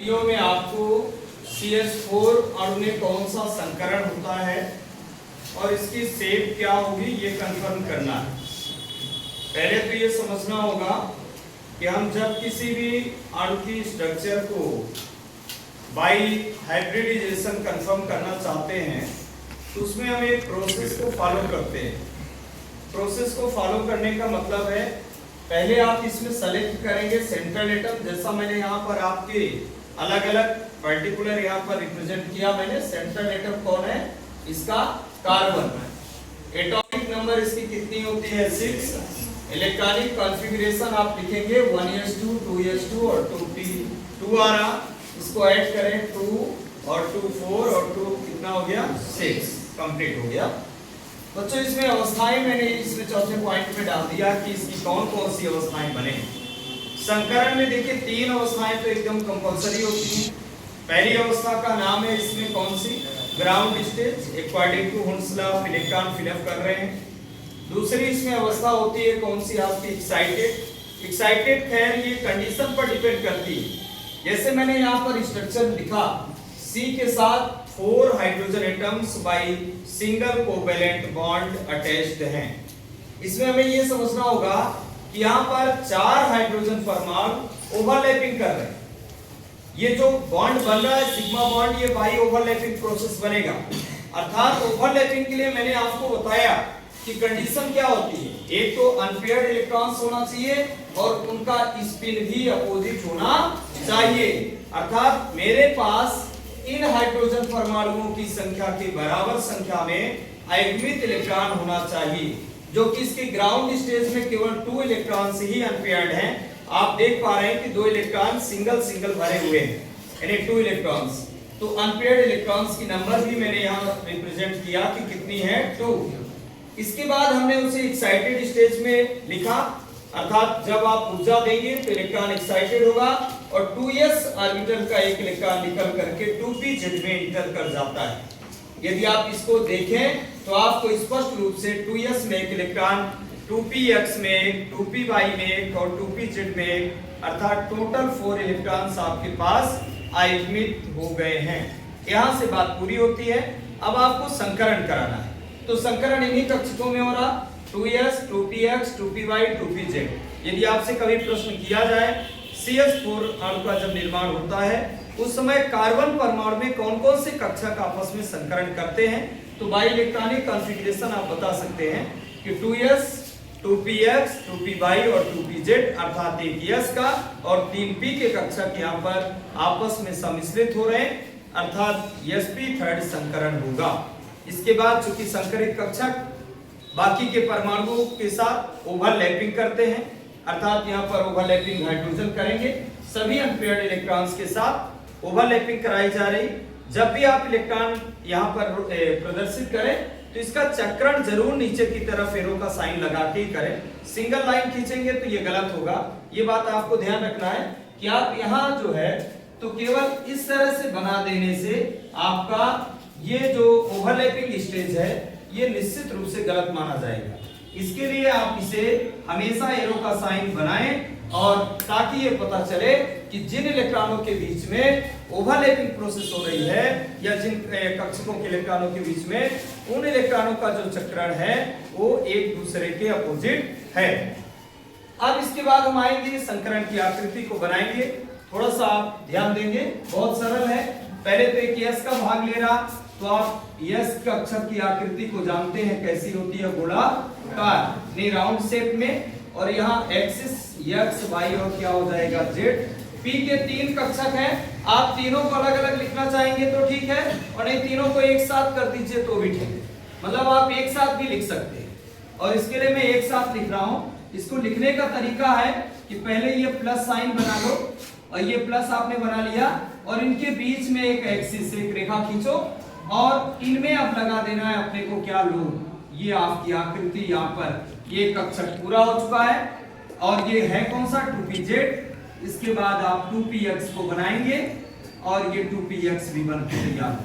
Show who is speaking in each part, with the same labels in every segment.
Speaker 1: Video में आपको CH4 अणु में कौन सा संकरण होता है और इसकी शेप क्या होगी ये कंफर्म करना है। पहले तो ये समझना होगा कि हम जब किसी भी अणु की स्ट्रक्चर को बाई हाइब्रिडाइजेशन कंफर्म करना चाहते हैं तो उसमें हम एक प्रोसेस को फॉलो करते हैं। प्रोसेस को फॉलो करने का मतलब है पहले आप इसमें सेलेक्ट करेंगे सेंट्रल एटम, जैसा मैंने यहाँ पर आपके अलग अलग पर्टिकुलर यहाँ पर रिप्रेजेंट किया मैंने। सेंट्रल एटम कौन है? इसका कार्बन। एटॉमिक नंबर इसकी कितनी होती है? 6। इलेक्ट्रॉनिक कॉन्फ़िगरेशन आप लिखेंगे 1s2 2s2 और 2p2 आ रहा, इसको ऐड करें 2 और 2 4 और 2 कितना हो गया? 6। कंप्लीट हो गया। बच्चों इसमें अवस्थाएं मैंने इसमें चौथे पॉइंट में डाल दिया कि इसकी कौन कौन सी अवस्थाएं बने। संकरण में देखिए 3 अवस्थाएं तो एकदम कंपलसरी होती हैं। पहली अवस्था का नाम है इसमें कौन सी? Ground stage. According to Hund's law electron fill up कर रहे हैं। दूसरी इसमें अवस्था होती है कौन सी? आपकी एक्साइटेड। एक्साइटेड खैर ये कंडीशन पर डिपेंड करती है। जैसे मैंने यहाँ पर स्ट्रक्चर लिखा C के साथ 4 hydrogen atoms by single covalent bond attached हैं। इसमें हमें ये समझना होगा कि यहाँ पर 4 हाइड्रोजन परमाणु ओवरलैपिंग कर रहे हैं। ये जो बॉन्ड बन रहा है सिग्मा बॉन्ड, ये बाई ओवरलैपिंग प्रोसेस बनेगा। अर्थात ओवरलैपिंग के लिए मैंने आपको बताया कि कंडीशन क्या होती है। एक तो अनपेयर्ड इलेक्ट्रॉन्स होना चाहिए और उनका स्पिन भी अपोजिट होना चाहिए। अर्थात मेरे पास इन हाइड्रोजन परमाणुओं की संख्या के बराबर संख्या में अयुग्मित इलेक्ट्रॉन होना चाहिए, जो कि इसके ग्राउंड स्टेज में केवल 2 इलेक्ट्रॉन्स ही अनपेयर्ड हैं। आप देख पा रहे हैं कि 2 इलेक्ट्रॉन सिंगल सिंगल भरे हुए हैं, यानी 2 इलेक्ट्रॉन्स। तो अनपेयर्ड इलेक्ट्रॉन्स की नंबर भी मैंने यहाँ रिप्रेजेंट किया कि कितनी है? 2। इसके बाद हमने उसे एक्साइटेड स्टेज में लिखा, अर्थात जब आप ऊर्जा देंगे तो इलेक्ट्रॉन एक्साइटेड होगा और 2s ऑर्बिटल का एक इलेक्ट्रॉन निकल करके 2pz में इंटर कर जाता है। यदि आप इसको देखें तो आपको स्पष्ट रूप से 2s में एक इलेक्ट्रॉन, 2px में एक, 2py में एक और 2pz में एक, अर्थात टोटल 4 इलेक्ट्रॉन्स आपके पास अयुग्मित हो गए हैं। यहाँ से बात पूरी होती है। अब आपको संकरण कराना है, तो संकरण इन्हीं कक्षकों में हो रहा, 2s 2px 2py 2pz। यदि आपसे कभी प्रश्न किया जाए CH4 अणु का जब निर्माण होता है उस समय कार्बन परमाणु में कौन कौन से कक्षक आपस में संकरण करते हैं, तो बाई इलेक्ट्रॉनिक कॉन्फ़िगरेशन आप बता सकते हैं कि 2s 2px 2py और 2pz, अर्थात एक s का और 3p के कक्षक यहाँ पर आपस में सम्मिश्रित हो रहे हैं, अर्थात sp3 संकरण होगा। इसके बाद चूंकि संकरित कक्षक बाकी के परमाणुओं के साथ ओवरलैपिंग करते हैं, अर्थात यहाँ पर ओवरलैपिंग हाइड्रोजन करेंगे, सभी अनपेयर्ड इलेक्ट्रॉन्स के साथ ओवरलैपिंग कराई जा रही। जब भी आप इलेक्ट्रॉन यहाँ पर प्रदर्शित करें तो इसका चक्रण जरूर नीचे की तरफ एरो का साइन लगा के ही करें। सिंगल लाइन खींचेंगे तो ये गलत होगा। ये बात आपको ध्यान रखना है कि आप यहाँ जो है तो केवल इस तरह से बना देने से आपका ये जो ओवरलैपिंग स्टेज है ये निश्चित रूप से गलत माना जाएगा। इसके लिए आप इसे हमेशा एरो का साइन बनाएं और ताकि ये पता चले कि जिन इलेक्ट्रॉनों के बीच में ओवरलैपिंग प्रोसेस हो रही है या जिन कक्षकों के इलेक्ट्रॉनों के बीच में उन इलेक्ट्रॉनों का जो चक्रण है वो एक दूसरे के अपोजिट है। अब इसके बाद हम आएंगे संकरण की आकृति को बनाएंगे। थोड़ा सा आप ध्यान देंगे, बहुत सरल है। पहले तो एक s का भाग ले रहा, तो आप s कक्षक की आकृति को जानते हैं कैसी होती है? गोलाकार, नहीं राउंड शेप में, और यहाँ एक्सिस x y और क्या हो जाएगा? z। p के 3 कक्षक हैं, आप तीनों को अलग अलग लिखना चाहेंगे तो ठीक है, और नहीं तीनों को एक साथ कर दीजिए तो भी ठीक है। मतलब आप एक साथ भी लिख सकते हैं, और इसके लिए मैं एक साथ लिख रहा हूँ। इसको लिखने का तरीका है कि पहले ये प्लस साइन बना लो, और ये प्लस आपने बना लिया, और इनके बीच में एक एक्सिस से एक रेखा खींचो और इनमें अब लगा देना है अपने को क्या? लोड। ये आपकी आकृति यहाँ पर ये कक्षक पूरा हो चुका है, और ये है कौन सा? 2pz। इसके बाद आप 2px को बनाएंगे और ये 2px भी बन के तैयार।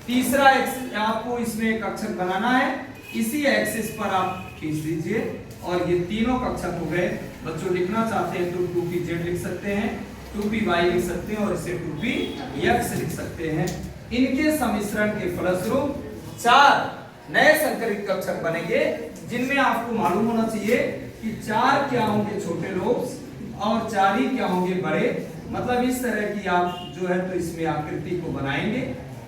Speaker 1: तीसरा एक्सिस आपको इसमें कक्षक बनाना है, इसी एक्सिस पर आप खींच दीजिए और ये तीनों कक्षक हो गए। बच्चों लिखना चाहते हैं तो 2pz लिख सकते हैं, 2py लिख सकते हैं और इसे 2px लिख सकते हैं। इनके सम्मिश्रण के फलस्वरूप 4 नए संकरित कक्षक बनेंगे, जिनमें आपको मालूम होना चाहिए कि 4 क्या होंगे छोटे लोब्स और 4 ही क्या होंगे बड़े। मतलब इस तरह की आप जो है तो इसमें आकृति को बनाएंगे।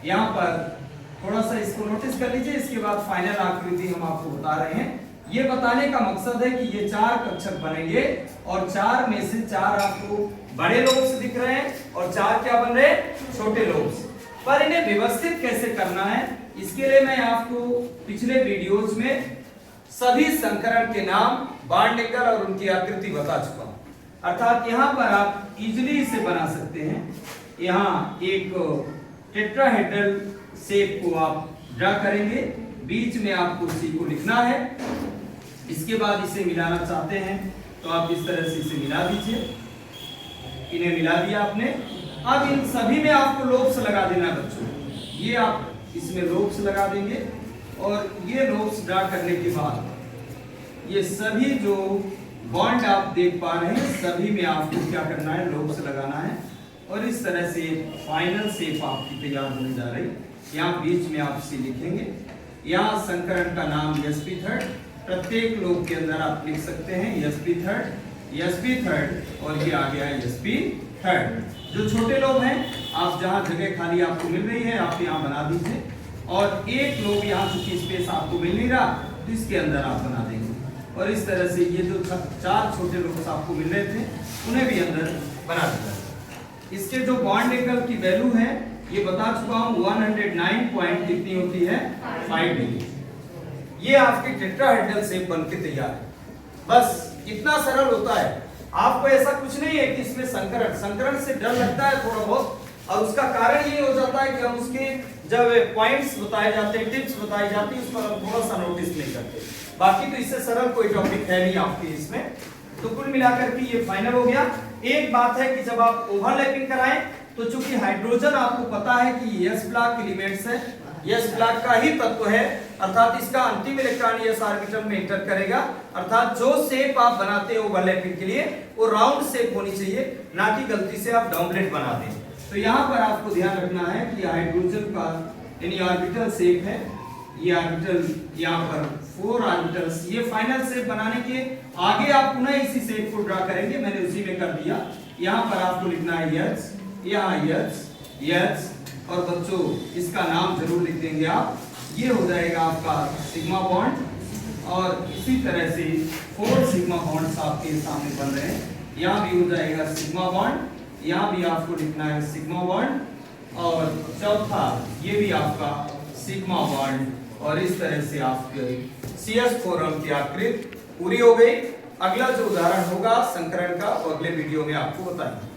Speaker 1: यहाँ पर थोड़ा सा इसको नोटिस कर लीजिए, इसके बाद फाइनल आकृति हम आपको बता रहे हैं। ये बताने का मकसद है कि ये 4 कक्षक बनेंगे और 4 में से 4 आपको बड़े लोब्स दिख रहे हैं और 4 क्या बन रहे हैं छोटे लोब्स। पर इन्हें व्यवस्थित कैसे करना है, इसके लिए मैं आपको पिछले वीडियोज में सभी संकरण के नाम, बॉन्ड एंगल और उनकी आकृति बता चुका हूं। अर्थात यहाँ पर आप इजीली इसे बना सकते हैं। यहाँ एक टेट्राहेड्रल शेप को आप ड्रा करेंगे, बीच में आपको सी को लिखना है। इसके बाद इसे मिलाना चाहते हैं तो आप इस तरह से इसे मिला दीजिए। इन्हें मिला दिया आपने। अब इन सभी में आपको लोब्स लगा देना बच्चों। ये आप इसमें लोब्स लगा देंगे और ये लोब्स ड्रा करने के बाद ये सभी जो बॉन्ड आप देख पा रहे हैं सभी में आपको क्या करना है, लोब्स लगाना है। और इस तरह से फाइनल शेप आपकी तैयार होने जा रही। यहाँ बीच में आप सी लिखेंगे। यहाँ संकरण का नाम sp3, प्रत्येक लोब के अंदर आप लिख सकते हैं sp3 और ये आ गया है sp3। जो छोटे लोब हैं आप जहाँ जगह खाली आपको मिल रही है आप यहाँ बना दीजिए और एक लोब यहाँ चूंकि स्पेस आपको मिल नहीं रहा तो इसके अंदर आप बना देंगे। और इस तरह से ये जो 4 छोटे लोब्स आपको मिल रहे थे उन्हें भी अंदर बना दिया। इसके जो बॉन्ड एंगल की वैल्यू है ये बता चुका हूँ 109 पॉइंट कितनी होती है 5 डिग्री। ये आपकी टेट्राहेड्रल शेप बन के तैयार है। बस इतना सरल होता है। आपको ऐसा कुछ नहीं है कि इसमें संकरण से डर लगता है थोड़ा बहुत, और उसका कारण ये हो जाता है कि हम उसके जब पॉइंट्स बताए जाते हैं, टिप्स बताई जाती है, उस पर हम थोड़ा सा नोटिस नहीं करते। बाकी तो इससे सरल कोई टॉपिक है नहीं आपके इसमें। तो कुल मिलाकर के ये फाइनल हो गया। एक बात है कि जब आप ओवरलैपिंग कराएं तो चूंकि हाइड्रोजन आपको पता है कि s ब्लॉक एलिमेंट्स है, s ब्लॉक का ही तत्व है, अर्थात इसका अंतिम इलेक्ट्रॉन s ऑर्बिटल में एंटर करेगा। अर्थात जो शेप आप बनाते हो ओवरलैपिंग के लिए वो राउंड शेप होनी चाहिए, ना कि गलती से आप डाउनलेट बना दें। तो यहाँ पर आपको ध्यान रखना है कि हाइड्रोजन का यानी ऑर्बिटल शेप है। ये ऑर्बिटल यहाँ पर 4 ऑर्बिटल्स, ये फाइनल शेप बनाने के आगे आप पुनः इसी शेप को ड्रा करेंगे। मैंने उसी में कर दिया। यहाँ पर आपको लिखना है H, यहाँ H और बच्चों इसका नाम जरूर लिख देंगे आप। ये हो जाएगा आपका सिग्मा बॉन्ड और इसी तरह से 4 सिग्मा बॉन्ड्स आपके सामने बन रहे हैं। यहाँ भी हो जाएगा सिग्मा बॉन्ड, यहाँ भी आपको लिखना है सिग्मा बॉन्ड और चौथा ये भी आपका सिग्मा बॉन्ड। और इस तरह से आपके CH4 की आकृति पूरी हो गई। अगला जो उदाहरण होगा संकरण का वो अगले वीडियो में आपको बताएंगे।